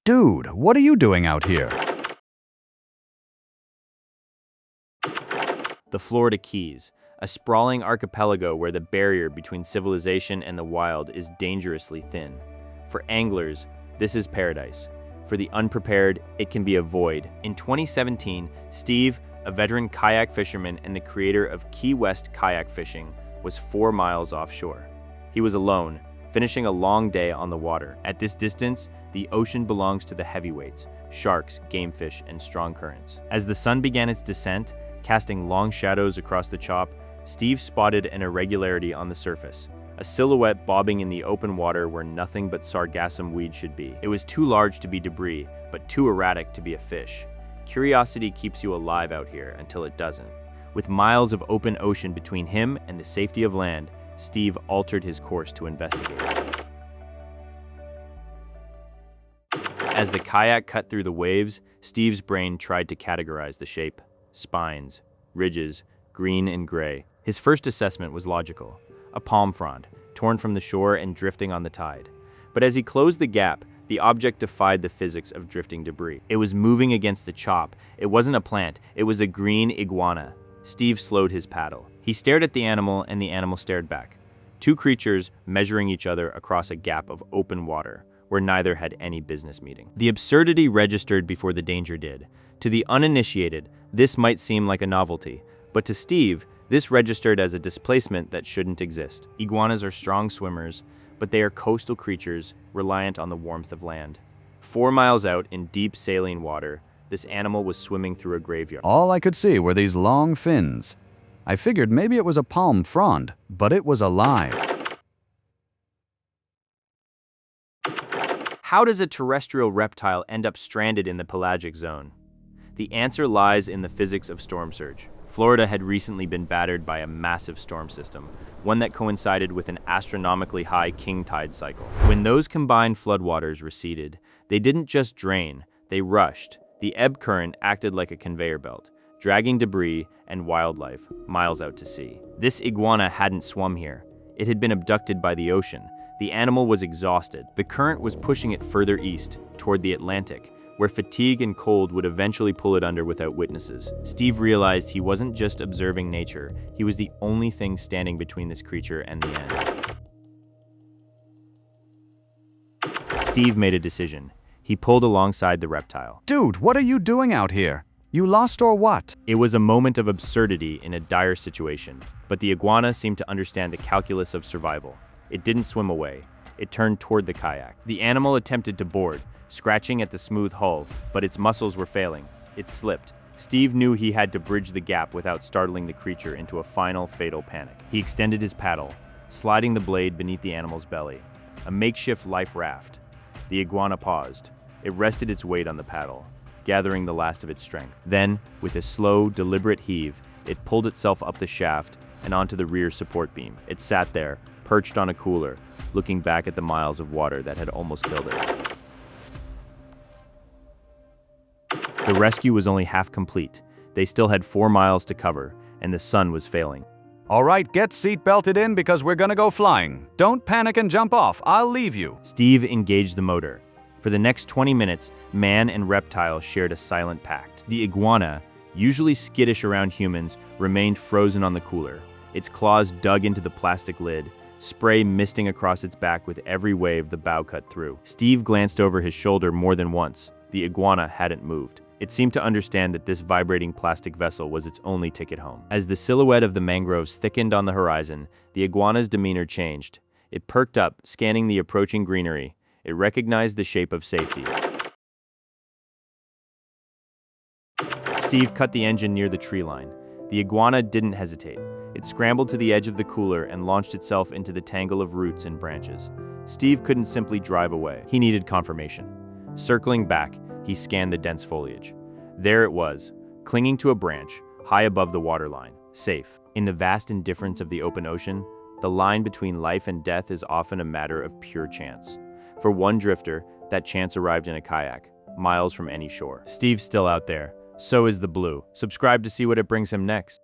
Dude, what are you doing out here? The Florida Keys, a sprawling archipelago where the barrier between civilization and the wild is dangerously thin. For anglers, this is paradise. For the unprepared, it can be a void. In 2017, Steve, a veteran kayak fisherman and the creator of Key West kayak fishing, was 4 miles offshore. He was alone, finishing a long day on the water. At this distance, the ocean belongs to the heavyweights, sharks, gamefish, and strong currents. As the sun began its descent, casting long shadows across the chop, Steve spotted an irregularity on the surface, a silhouette bobbing in the open water where nothing but sargassum weed should be. It was too large to be debris, but too erratic to be a fish. Curiosity keeps you alive out here until it doesn't. With miles of open ocean between him and the safety of land, Steve altered his course to investigate. As the kayak cut through the waves, Steve's brain tried to categorize the shape: spines, ridges, green and gray. His first assessment was logical: a palm frond, torn from the shore and drifting on the tide. But as he closed the gap, the object defied the physics of drifting debris. It was moving against the chop. It wasn't a plant, it was a green iguana. Steve slowed his paddle. He stared at the animal and the animal stared back. Two creatures measuring each other across a gap of open water, where neither had any business meeting. The absurdity registered before the danger did. To the uninitiated, this might seem like a novelty, but to Steve, this registered as a displacement that shouldn't exist. Iguanas are strong swimmers, but they are coastal creatures reliant on the warmth of land. 4 miles out in deep saline water, this animal was swimming through a graveyard. All I could see were these long fins. I figured maybe it was a palm frond, but it was alive. How does a terrestrial reptile end up stranded in the pelagic zone? The answer lies in the physics of storm surge. Florida had recently been battered by a massive storm system, one that coincided with an astronomically high king tide cycle. When those combined floodwaters receded, they didn't just drain, they rushed. The ebb current acted like a conveyor belt, dragging debris and wildlife miles out to sea. This iguana hadn't swum here. It had been abducted by the ocean. The animal was exhausted. The current was pushing it further east, toward the Atlantic, where fatigue and cold would eventually pull it under without witnesses. Steve realized he wasn't just observing nature, he was the only thing standing between this creature and the end. Steve made a decision. He pulled alongside the reptile. Dude, what are you doing out here? You lost or what? It was a moment of absurdity in a dire situation, but the iguana seemed to understand the calculus of survival. It didn't swim away. It turned toward the kayak. The animal attempted to board, scratching at the smooth hull, but its muscles were failing. It slipped. Steve knew he had to bridge the gap without startling the creature into a final, fatal panic. He extended his paddle, sliding the blade beneath the animal's belly. A makeshift life raft. The iguana paused. It rested its weight on the paddle, gathering the last of its strength. Then, with a slow, deliberate heave, it pulled itself up the shaft and onto the rear support beam. It sat there, perched on a cooler, looking back at the miles of water that had almost killed it. The rescue was only half complete. They still had 4 miles to cover, and the sun was failing. All right, get seat belted in because we're gonna go flying. Don't panic and jump off, I'll leave you. Steve engaged the motor. For the next 20 minutes, man and reptile shared a silent pact. The iguana, usually skittish around humans, remained frozen on the cooler. Its claws dug into the plastic lid, spray misting across its back with every wave the bow cut through. Steve glanced over his shoulder more than once. The iguana hadn't moved. It seemed to understand that this vibrating plastic vessel was its only ticket home. As the silhouette of the mangroves thickened on the horizon, the iguana's demeanor changed. It perked up, scanning the approaching greenery. It recognized the shape of safety. Steve cut the engine near the tree line. The iguana didn't hesitate. It scrambled to the edge of the cooler and launched itself into the tangle of roots and branches. Steve couldn't simply drive away. He needed confirmation. Circling back, he scanned the dense foliage. There it was, clinging to a branch, high above the waterline, safe. In the vast indifference of the open ocean, the line between life and death is often a matter of pure chance. For one drifter, that chance arrived in a kayak, miles from any shore. Steve's still out there. So is the blue. Subscribe to see what it brings him next.